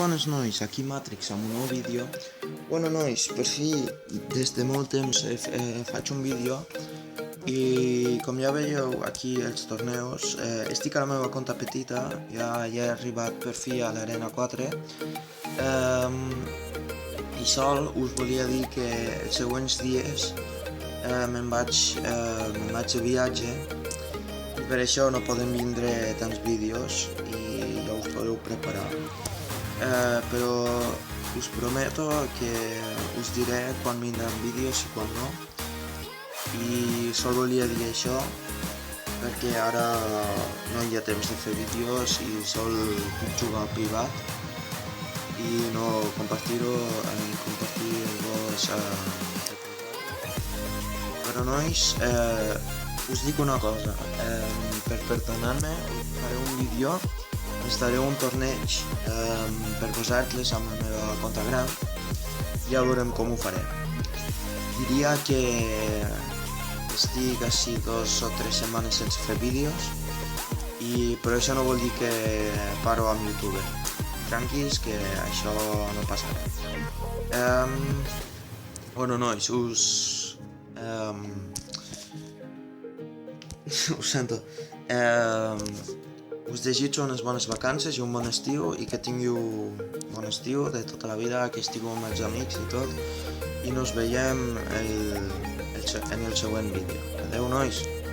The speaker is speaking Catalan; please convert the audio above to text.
Bones nois, aquí Matrix amb un nou vídeo. Bueno nois, per fi, des de molt temps faig un vídeo i com ja veieu aquí els torneos, estic a la meva conta petita, ja he arribat per fi a l'arena 4 i sol us volia dir que els següents dies me'n vaig de viatge i per això no poden vindre tants vídeos i ja us podeu preparar. Però us prometo que us diré quan vindran vídeos i quan no, i sol volia dir això perquè ara no hi ha temps de fer vídeos i sol puc jugar al privat i no compartir-vos però nois, us dic una cosa, per perdonar-me faré un vídeo, instal·laré un torneig per vosaltres amb la meva conta gran, ja veurem com ho faré. Diria que estic així 2 o 3 setmanes sense fer vídeos, però això no vol dir que paro amb YouTube. Tranquils, que això no passarà. Bueno nois, ho sento. Us desitjo unes bones vacances i un bon estiu i que tingueu bon estiu de tota la vida, que estigueu amb els amics i tot, i nos veiem en el següent vídeo. Adeu nois!